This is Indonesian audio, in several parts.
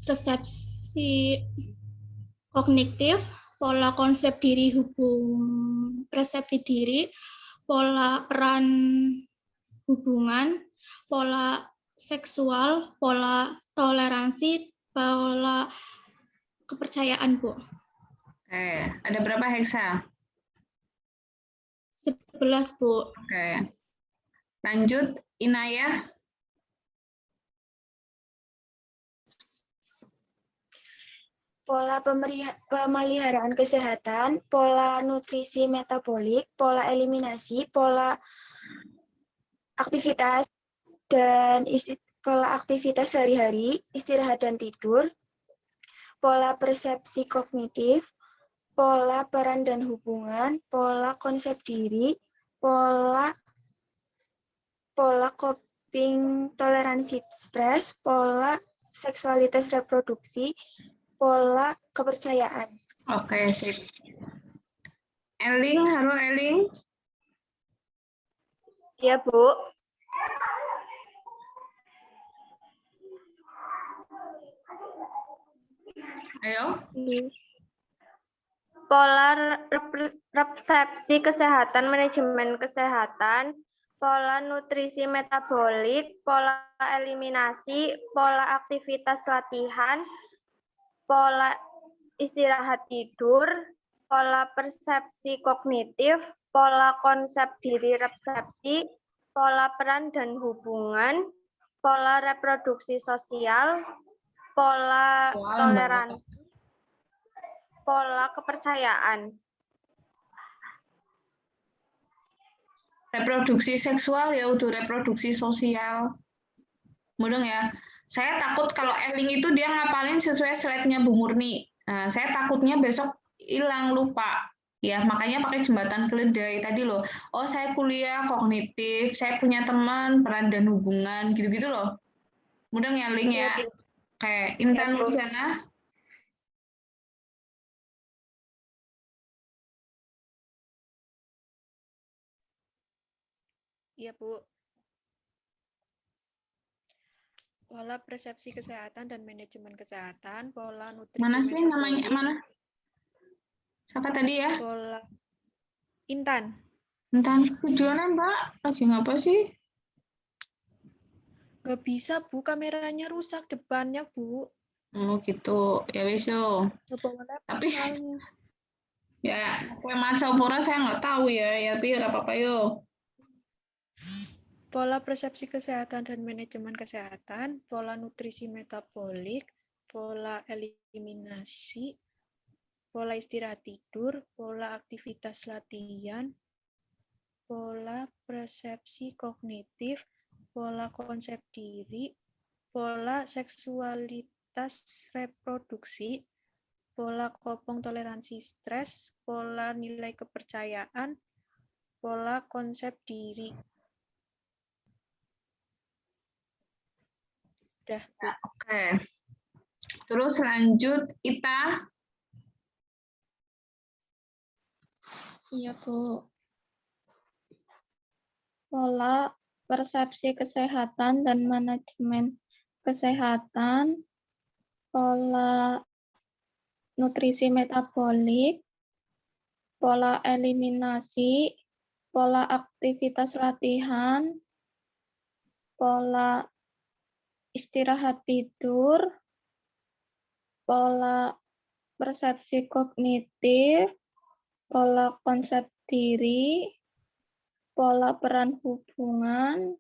persepsi kognitif, pola konsep diri persepsi diri, pola peran hubungan, pola seksual, pola toleransi, pola kepercayaan, Bu. Oke, ada berapa heksa? 11, Bu. Oke. Lanjut, Inayah. Pola pemeliharaan kesehatan, pola nutrisi metabolik, pola eliminasi, pola aktivitas dan pola aktivitas sehari-hari, istirahat dan tidur, pola persepsi kognitif, pola peran dan hubungan, pola konsep diri, pola coping toleransi stres, pola seksualitas reproduksi, pola kepercayaan. Oke, sip. Eling, halo Eling. Iya, Bu. Ayo. Pola persepsi kesehatan, manajemen kesehatan, pola nutrisi metabolik, pola eliminasi, pola aktivitas latihan, pola istirahat tidur, pola persepsi kognitif, pola konsep diri resepsi, pola peran dan hubungan, pola reproduksi sosial, pola toleransi, pola kepercayaan. Reproduksi seksual ya udah reproduksi sosial. Mudeng ya. Saya takut kalau Eling itu dia ngapalin sesuai slide-nya Bu Murni. Nah, saya takutnya besok hilang lupa. Ya, makanya pakai jembatan keledai tadi loh. Oh, saya kuliah kognitif, saya punya teman, peran dan hubungan, gitu-gitu loh. Mudeng ya, Ling ya. Kayak Intan di sana. Iya, Bu. Pola persepsi kesehatan dan manajemen kesehatan, pola nutrisi Mana sih namanya? metabolik, Mana? Siapa tadi ya? pola Intan. Intan, tujuannya Mbak? Lagi ngapa sih? Gak bisa, Bu. Kameranya rusak depannya, Bu. Oh gitu. Ya wis yo. Tapi ya kue maca pura saya nggak tahu ya. Ya tapi ya apa-apa yo. Pola persepsi kesehatan dan manajemen kesehatan, pola nutrisi metabolik, pola eliminasi, pola istirahat tidur, pola aktivitas latihan, pola persepsi kognitif, pola konsep diri, pola seksualitas reproduksi, pola kopong toleransi stres, pola nilai kepercayaan, pola konsep diri. Udah, Bu. Oke. Terus lanjut Ita. Iya, Bu. Pola persepsi kesehatan dan manajemen kesehatan, pola nutrisi metabolik, pola eliminasi, pola aktivitas latihan, pola istirahat tidur, pola persepsi kognitif, pola konsep diri, pola peran hubungan,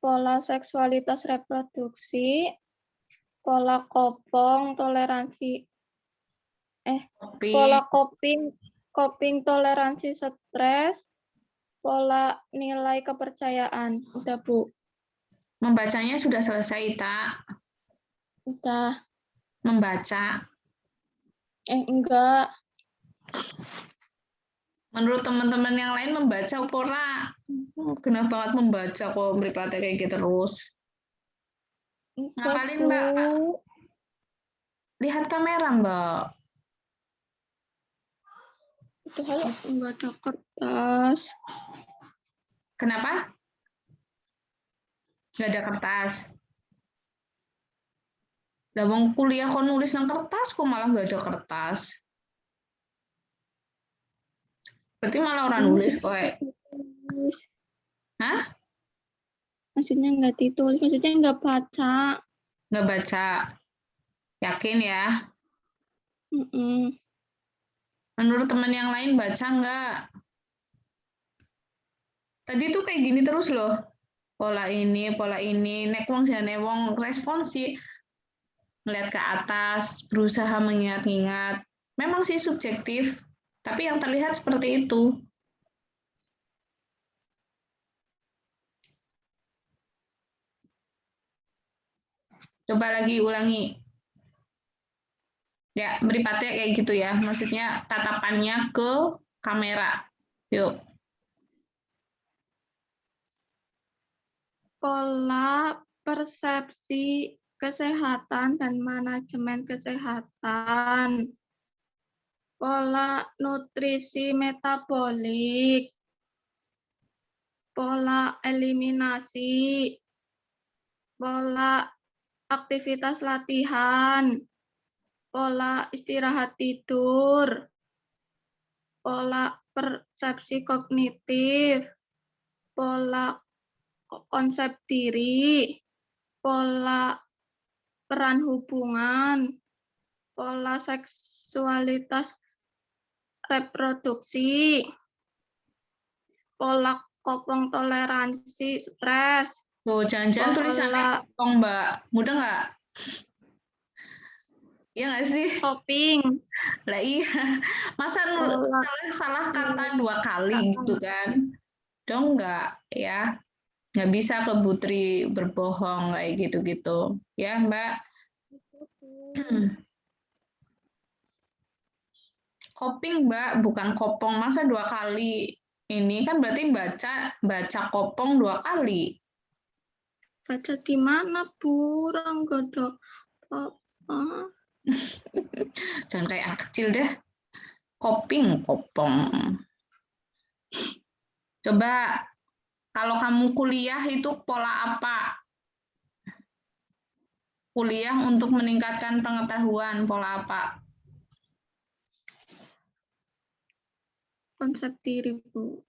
pola seksualitas reproduksi, pola kopong toleransi pola coping toleransi stres, pola nilai kepercayaan. Udah, Bu. Membacanya sudah selesai, Ita. Udah. Membaca. Enggak. Menurut teman-teman yang lain membaca pora. Kenapa banget membaca kok mripate kayak gitu terus. Ngapalin, Mbak. Lihat kamera, Mbak. Itu enggak ada kertas. Kenapa? Nggak ada kertas. Lah wong kuliah kok nulis nang kertas kok malah nggak ada kertas. Berarti malah orang nulis kok. Hah? Maksudnya nggak ditulis, maksudnya nggak baca. Nggak baca. Yakin ya? Mm-mm. Menurut teman yang lain baca nggak? Tadi tuh kayak gini terus loh. Pola ini. Nek wong jane wong responsi. Ngeliat ke atas, berusaha mengingat-ingat. Memang sih subjektif, tapi yang terlihat seperti itu. Coba lagi ulangi. Ya, meripatnya kayak gitu ya. Maksudnya tatapannya ke kamera. Yuk. Pola persepsi kesehatan dan manajemen kesehatan. Pola nutrisi metabolik. Pola eliminasi. Pola aktivitas latihan. Pola istirahat tidur. Pola persepsi kognitif. Pola konsep diri, pola peran hubungan, pola seksualitas reproduksi, pola kopong toleransi stres, Tuh, jangan-jangan tulisannya kopong, Mbak. Mudah nggak? Iya nggak sih? coping, Lah iya. Masa salah kata 2 kali gitu kan? Dong nggak ya? Nggak bisa ke Putri berbohong kayak gitu-gitu. Ya, Mbak? Koping, Mbak, bukan kopong. Masa 2 kali? Ini kan berarti baca kopong 2 kali. baca di mana Bu? Orang gak ada apa. Jangan kayak anak kecil deh. Koping, kopong. Coba, kalau kamu kuliah itu pola apa? Kuliah untuk meningkatkan pengetahuan, pola apa? Konsep diri Bu.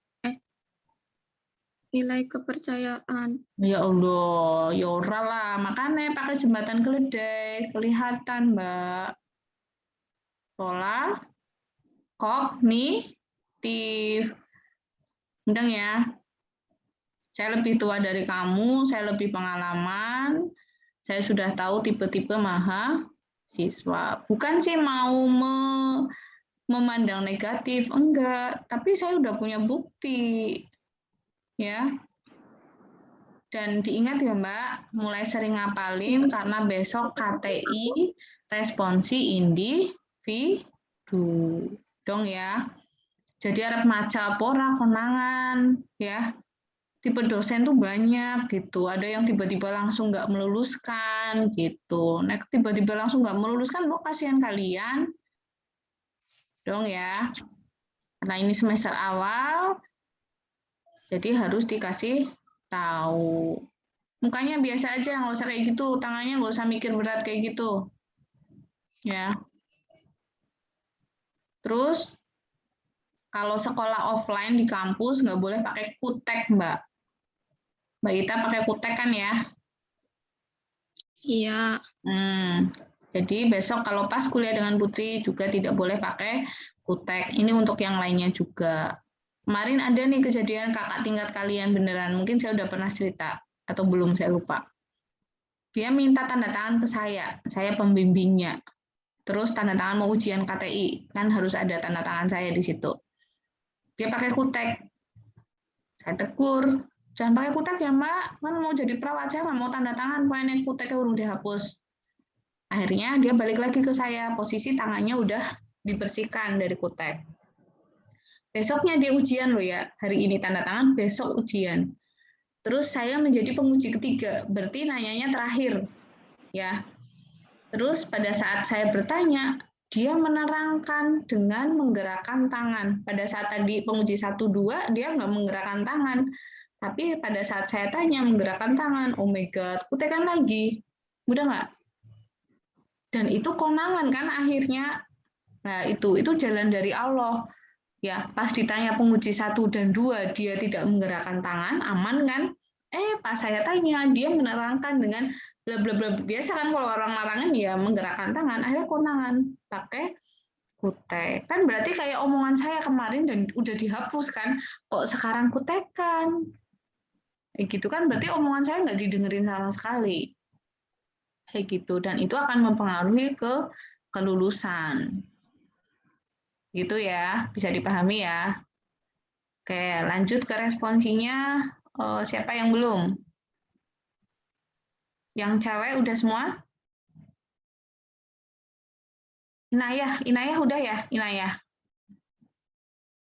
Nilai kepercayaan. Ya Allah, ya ora lah. Makanya pakai jembatan keledai. Kelihatan, Mbak. Pola kognitif. Undang ya. Saya lebih tua dari kamu, saya lebih pengalaman. Saya sudah tahu tipe-tipe mahasiswa. Bukan sih mau memandang negatif, enggak. Tapi saya udah punya bukti. Ya. Dan diingat ya Mbak, mulai sering ngapalin karena besok KTI responsi individu. Dong ya. Jadi arep maca pora konangan ya. Tipe dosen tuh banyak gitu. Ada yang tiba-tiba langsung nggak meluluskan gitu. Nah, tiba-tiba langsung nggak meluluskan, kok kasihan kalian. Dong ya. Karena ini semester awal, jadi harus dikasih tahu. Mukanya biasa aja, nggak usah kayak gitu. Tangannya nggak usah mikir berat kayak gitu. Ya. Terus, kalau sekolah offline di kampus nggak boleh pakai kutek, Mbak. Mbak Ita pakai kutek kan ya? Iya. Jadi besok kalau pas kuliah dengan Putri juga tidak boleh pakai kutek. Ini untuk yang lainnya juga. Kemarin ada nih kejadian kakak tingkat kalian beneran. Mungkin saya udah pernah cerita atau belum, saya lupa. Dia minta tanda tangan ke saya pembimbingnya. Terus tanda tangan mau ujian KTI, kan harus ada tanda tangan saya di situ. Dia pakai kutek. Saya tegur, jangan pakai kutek ya Mbak, kan mau jadi perawat, saya nggak mau tanda tangan, pokoknya kuteknya udah dihapus. Akhirnya dia balik lagi ke saya, posisi tangannya udah dibersihkan dari kutek. Besoknya dia ujian loh ya, hari ini tanda tangan, besok ujian. Terus saya menjadi penguji ketiga, berarti nanyanya terakhir. Ya. Terus pada saat saya bertanya, dia menerangkan dengan menggerakkan tangan. Pada saat tadi penguji 1-2, dia nggak menggerakkan tangan. Tapi pada saat saya tanya, menggerakkan tangan. Oh my God, kutekan lagi. Mudah nggak? Dan itu konangan kan akhirnya. Nah, itu jalan dari Allah. Ya, pas ditanya penguji 1 dan 2, dia tidak menggerakkan tangan, aman kan? Pas saya tanya, dia menerangkan dengan bla bla bla. Biasa kan kalau orang larangan ya menggerakkan tangan, akhirnya konangan pakai kutek. Kan berarti kayak omongan saya kemarin dan udah dihapus kan, kok sekarang kutekan. Gitu kan berarti omongan saya nggak didengerin sama sekali. Kayak gitu, dan itu akan mempengaruhi ke kelulusan. Gitu ya, bisa dipahami ya. Oke, lanjut ke responsinya. Siapa yang belum? Yang cewek udah semua? Inayah udah ya? Inayah.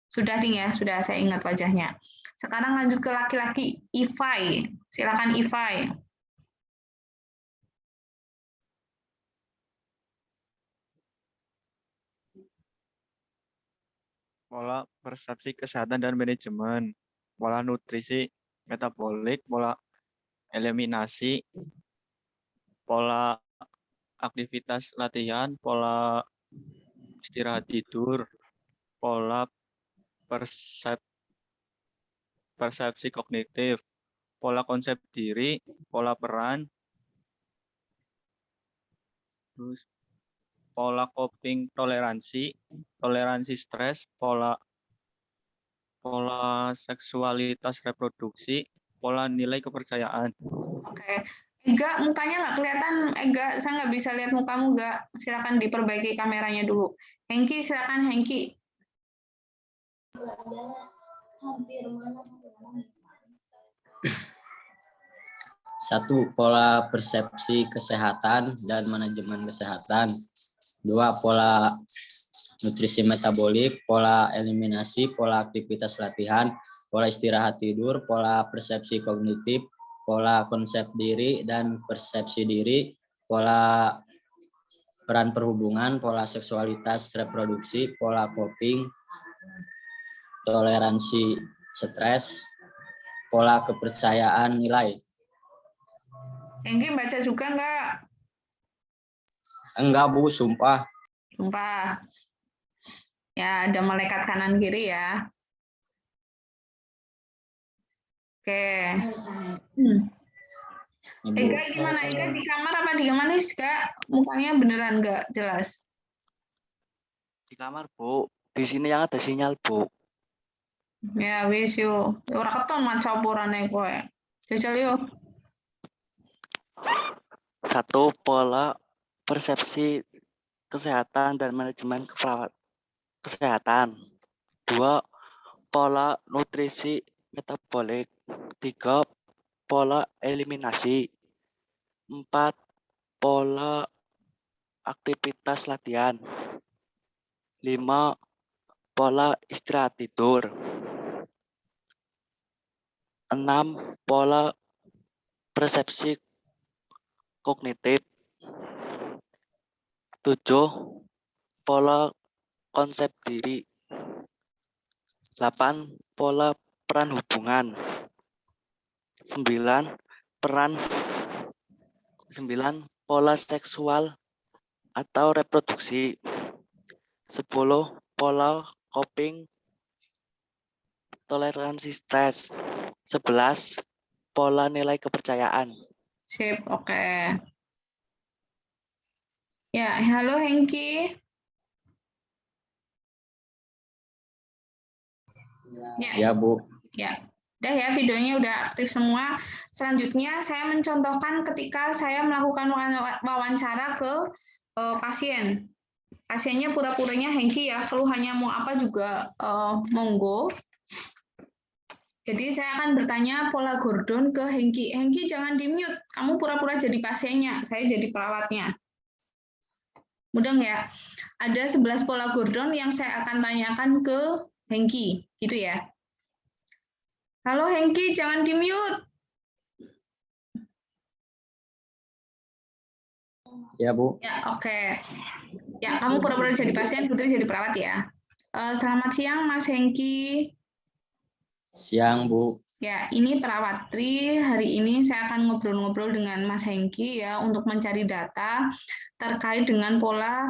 Sudah Ding ya, sudah saya ingat wajahnya. Sekarang lanjut ke laki-laki, Ifai. Silakan Ifai. Pola persepsi kesehatan dan manajemen, pola nutrisi metabolik, pola eliminasi, pola aktivitas latihan, pola istirahat tidur, pola persepsi kognitif, pola konsep diri, pola peran, terus pola coping toleransi, toleransi stres, pola seksualitas reproduksi, pola nilai kepercayaan. Oke. Ega, mukanya nggak kelihatan. Ega, saya nggak bisa lihat mukamu, Ga. Silakan diperbaiki kameranya dulu. Hengki, silakan Hengki. Satu, pola persepsi kesehatan dan manajemen kesehatan. 2, pola nutrisi metabolik, pola eliminasi, pola aktivitas latihan, pola istirahat tidur, pola persepsi kognitif, pola konsep diri dan persepsi diri, pola peran perhubungan, pola seksualitas reproduksi, pola coping, toleransi stres, pola kepercayaan nilai. Hengki baca juga nggak? Enggak, Bu, sumpah. Sumpah. Ya, ada malaikat kanan kiri ya. Oke. Ega gimana? Ega di kamar apa di mana sih, Kak? Mukanya beneran nggak jelas? Di kamar, Bu. Di sini yang ada sinyal, Bu. Ya, wis yo. Ora keton maca opurane kowe. Jajal yo. 1, pola persepsi kesehatan dan manajemen kesehatan. 2, pola nutrisi metabolik. 3, pola eliminasi. 4, pola aktivitas latihan. 5, pola istirahat tidur. 6, pola persepsi kognitif. 7, pola konsep diri. 8, pola peran hubungan. 9, pola seksual atau reproduksi. 10, pola coping toleransi stres. 11, pola nilai kepercayaan. Sip, oke. Ya, halo Hengki. Ya, Bu. Ya, udah ya, videonya udah aktif semua. Selanjutnya saya mencontohkan ketika saya melakukan wawancara ke pasien. Pasiennya pura-puranya Hengki ya, keluhannya mau apa juga monggo. Jadi saya akan bertanya pola Gordon ke Hengki. Hengki jangan di-mute, kamu pura-pura jadi pasiennya, saya jadi perawatnya. Mudah ya? Ada 11 pola Gordon yang saya akan tanyakan ke Hengki, gitu ya. Halo Hengki, jangan di-mute. Ya, Bu. Ya, oke. Ya, kamu pura-pura jadi pasien, Putri jadi perawat ya. Selamat siang, Mas Hengki. Siang, Bu. Ya, ini Perawatri. Hari ini saya akan ngobrol-ngobrol dengan Mas Hengki ya untuk mencari data terkait dengan pola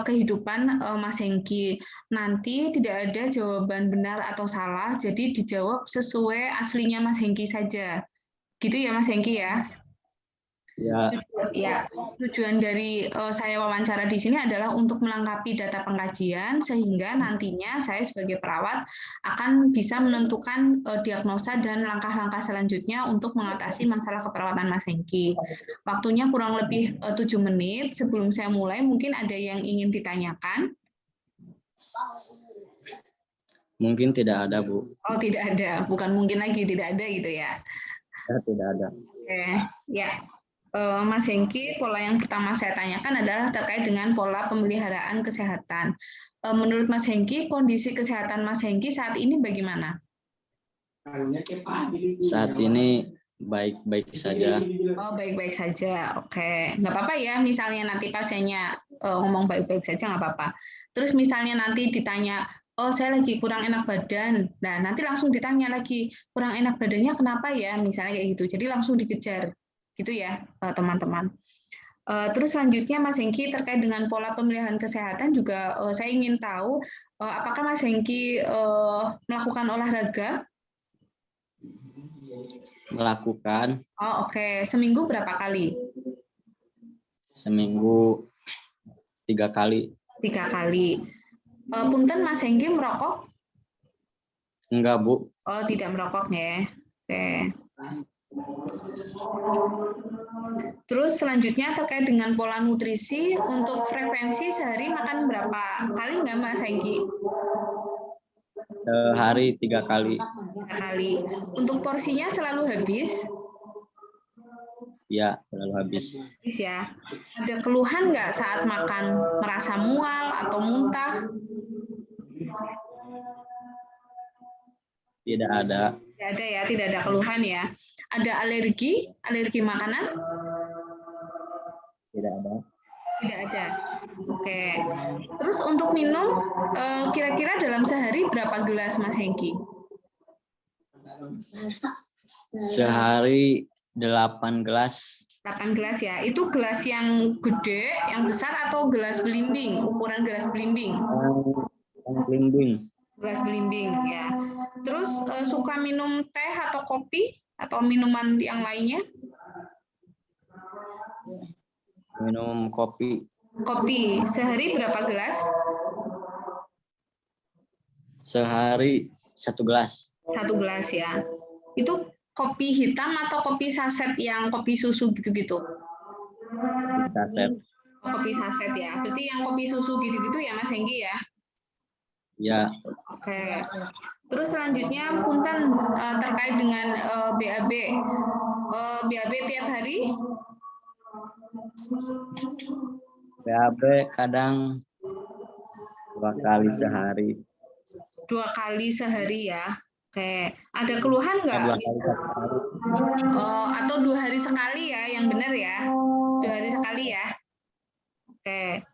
kehidupan Mas Hengki. Nanti tidak ada jawaban benar atau salah, jadi dijawab sesuai aslinya Mas Hengki saja. Gitu ya Mas Hengki ya? Ya, Ya, tujuan dari saya wawancara di sini adalah untuk melengkapi data pengkajian sehingga nantinya saya sebagai perawat akan bisa menentukan diagnosa dan langkah-langkah selanjutnya untuk mengatasi masalah keperawatan Mas Hengki. Waktunya kurang lebih 7 menit. Sebelum saya mulai, mungkin ada yang ingin ditanyakan? mungkin tidak ada, Bu. Oh, tidak ada. Bukan mungkin lagi, tidak ada gitu ya. Ya, tidak ada. Oke, ya. Mas Hengki, pola yang pertama saya tanyakan adalah terkait dengan pola pemeliharaan kesehatan. Menurut Mas Hengki, kondisi kesehatan Mas Hengki saat ini bagaimana? Saat ini baik-baik saja. Oh, baik-baik saja. Oke, nggak apa-apa ya. Misalnya nanti pasiennya ngomong baik-baik saja, nggak apa-apa. Terus misalnya nanti ditanya, oh saya lagi kurang enak badan. Nah, nanti langsung ditanya lagi, kurang enak badannya kenapa ya? Misalnya kayak gitu. Jadi langsung dikejar. Gitu ya, teman-teman. Terus selanjutnya Mas Hengki terkait dengan pola pemeliharaan kesehatan juga saya ingin tahu apakah Mas Hengki melakukan olahraga? Melakukan Oh, oke. Seminggu berapa kali? seminggu 3 kali. 3 kali. Punten Mas Hengki merokok? Enggak, Bu. Oh, tidak merokok ya. Oke. Terus selanjutnya terkait dengan pola nutrisi, untuk frekuensi sehari makan berapa kali nggak Mas Hengki? Sehari 3 kali. 3 kali. Untuk porsinya selalu habis? Ya, selalu habis. Habis ya. Ada keluhan nggak saat makan? Merasa mual atau muntah? Tidak ada. Tidak ada ya, tidak ada keluhan ya. Ada alergi makanan? Tidak ada. Tidak ada. Oke. Terus untuk minum, kira-kira dalam sehari berapa gelas Mas Hengki? Sehari 8 gelas. 8 gelas ya. Itu gelas yang gede, yang besar atau gelas belimbing? Ukuran gelas belimbing? Yang belimbing. Gelas belimbing ya. Terus suka minum teh atau kopi atau minuman yang lainnya? Minum kopi. Kopi. Sehari berapa gelas? Sehari 1 gelas. 1 gelas ya. Itu kopi hitam atau kopi saset yang kopi susu gitu-gitu? Saset. Kopi saset ya. Berarti yang kopi susu gitu-gitu ya Mas Hengki ya? Ya, Oke. Terus selanjutnya punten terkait dengan BAB. BAB tiap hari? BAB kadang 2 kali sehari. 2 kali sehari ya. Oke. Ada keluhan nggak? 2 kali sehari. Oh, atau 2 hari sekali ya, yang benar ya. 2 hari sekali ya. Oke.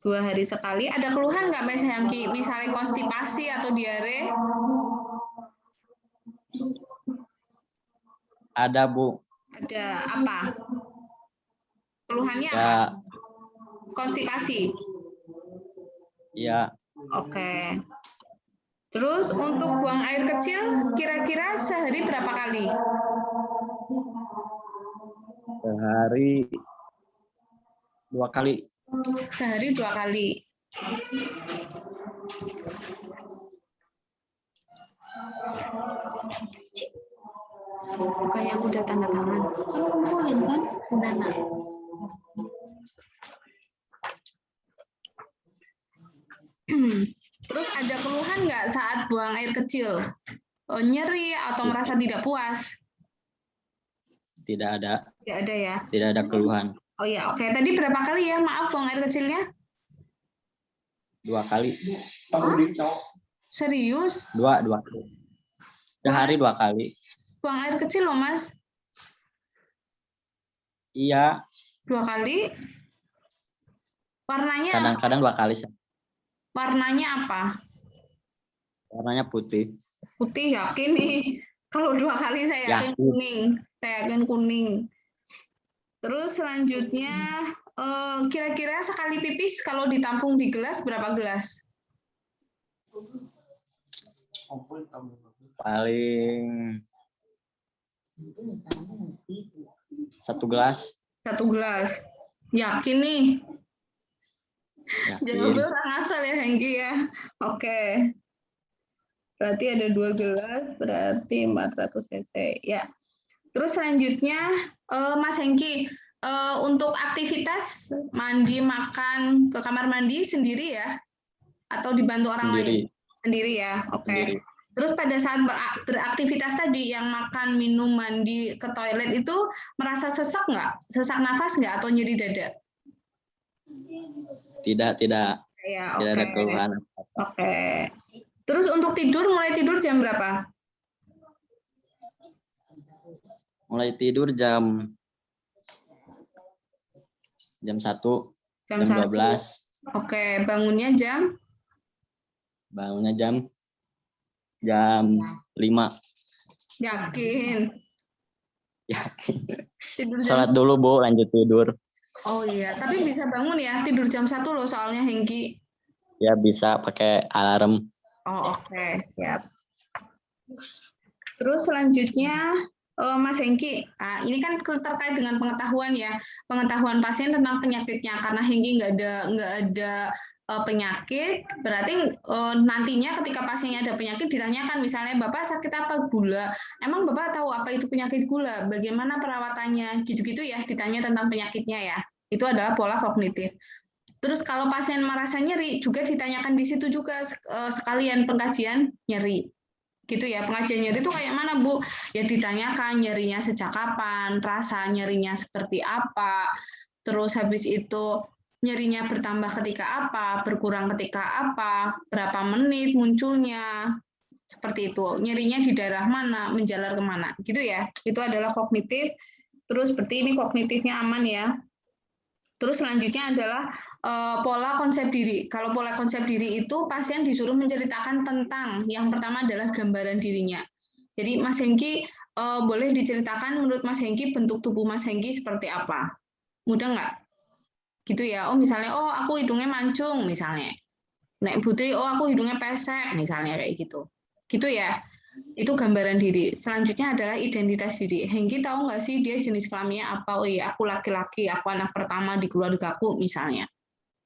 2 hari sekali. Ada keluhan nggak Mas Hengki? Misalnya konstipasi atau diare? Ada, Bu. Ada apa? Keluhannya apa? Ya, Konstipasi. ya, Oke. Terus untuk buang air kecil, kira-kira sehari berapa kali? sehari 2 kali. Sehari 2 kali. Bukan yang udah tanda tangan. Kalau kumpulin kan, udah nak. Terus ada keluhan nggak saat buang air kecil? Nyeri atau merasa tidak puas? Tidak ada. Tidak ada ya. Tidak ada keluhan. Oh ya, oke. Tadi berapa kali ya? Maaf, buang air kecilnya? 2 kali. Serius? 2 kali. Sehari 2 kali. Buang air kecil loh, Mas. Iya, 2 kali? Warnanya kadang-kadang 2 kali. warnanya apa? Warnanya putih. Putih, yakin nih. Kalau 2 kali saya yakin Yakin. kuning. Saya yakin kuning. Terus selanjutnya, kira-kira sekali pipis kalau ditampung di gelas berapa gelas? Paling 1 gelas. 1 gelas. Yakin nih? Yakin. Jawabnya orang asal ya, Hengki ya. Oke. Berarti ada 2 gelas, berarti 400 cc. Ya. Terus selanjutnya, Mas Hengki, untuk aktivitas mandi, makan ke kamar mandi sendiri ya? Atau dibantu orang Sendiri. lain? Sendiri ya, oke. Sendiri. Terus pada saat beraktivitas tadi, yang makan, minum, mandi, ke toilet itu merasa sesak nggak? Sesak nafas nggak atau nyeri dada? Tidak Ya, ada oke. keluhan. Oke. Terus untuk tidur, mulai tidur jam berapa? Mulai tidur jam 1, jam 1. 12. Oke, bangunnya jam? Bangunnya jam 5. Yakin? Yakin. Tidur Sholat dulu, Bu, lanjut tidur. Oh iya, tapi bisa bangun ya, tidur jam 1 loh soalnya, Hengki. Ya bisa pakai alarm. Oh, oke, siap. Terus selanjutnya, Mas Hengki, ini kan terkait dengan pengetahuan ya, pengetahuan pasien tentang penyakitnya. Karena Hengki nggak ada penyakit, berarti nantinya ketika pasiennya ada penyakit ditanyakan, misalnya Bapak sakit apa? Gula. Emang Bapak tahu apa itu penyakit gula? Bagaimana perawatannya? Gitu-gitu ya, ditanya tentang penyakitnya ya. Itu adalah pola kognitif. Terus kalau pasien merasa nyeri, juga ditanyakan di situ juga sekalian pengkajian nyeri. Gitu ya, pengajian nyeri itu kayak mana, Bu? Ya ditanyakan nyerinya sejak kapan, rasa nyerinya seperti apa, terus habis itu nyerinya bertambah ketika apa, berkurang ketika apa, berapa menit munculnya, seperti itu. Nyerinya di daerah mana, menjalar kemana, gitu ya. Itu adalah kognitif. Terus seperti ini kognitifnya aman ya. Terus selanjutnya adalah pola konsep diri. Kalau pola konsep diri itu pasien disuruh menceritakan tentang, yang pertama adalah gambaran dirinya. Jadi Mas Hengki boleh diceritakan menurut Mas Hengki bentuk tubuh Mas Hengki seperti apa? Mudah nggak? Gitu ya. Oh misalnya, oh aku hidungnya mancung misalnya. Nek Putri, oh aku hidungnya pesek misalnya kayak gitu. Gitu ya. Itu gambaran diri. Selanjutnya adalah identitas diri. Hengki tahu nggak sih dia jenis kelaminnya apa? Oh iya, aku laki-laki, aku anak pertama di keluargaku misalnya.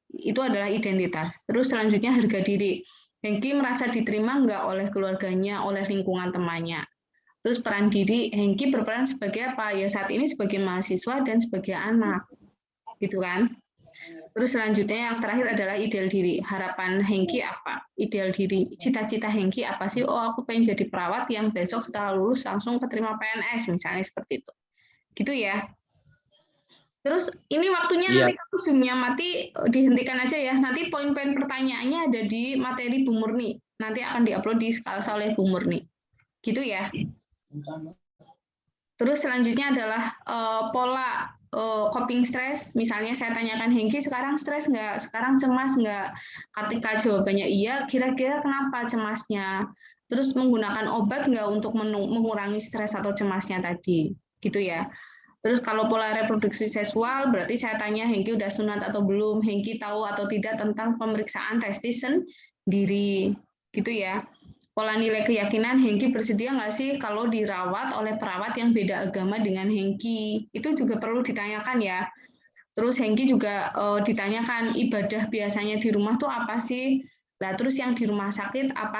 Itu adalah identitas. Terus selanjutnya harga diri. Hengki merasa diterima nggak oleh keluarganya, oleh lingkungan temannya. Terus peran diri, Hengki berperan sebagai apa? Ya saat ini sebagai mahasiswa dan sebagai anak. Gitu kan? Terus selanjutnya yang terakhir adalah ideal diri. Harapan Hengki apa? Ideal diri. Cita-cita Hengki apa sih? Oh, aku pengen jadi perawat yang besok setelah lulus langsung keterima PNS, misalnya seperti itu. Gitu ya. Terus ini waktunya nanti kalau Zoom-nya mati, dihentikan aja ya. Nanti poin-poin pertanyaannya ada di materi Bu Murni. Nanti akan diupload di Skalsa oleh Bu Murni. Gitu ya. Terus selanjutnya adalah pola coping stres. Misalnya saya tanyakan Hengki, sekarang stres nggak? Sekarang cemas nggak? Ketika jawabannya iya, kira-kira kenapa cemasnya? Terus menggunakan obat nggak untuk mengurangi stres atau cemasnya tadi? Gitu ya. Terus kalau pola reproduksi seksual, berarti saya tanya Hengki udah sunat atau belum? Hengki tahu atau tidak tentang pemeriksaan testis sendiri? Gitu ya. Pola nilai keyakinan, Hengki bersedia nggak sih kalau dirawat oleh perawat yang beda agama dengan Hengki? Itu juga perlu ditanyakan ya. Terus Hengki juga ditanyakan ibadah biasanya di rumah tuh apa sih? Lah terus yang di rumah sakit apa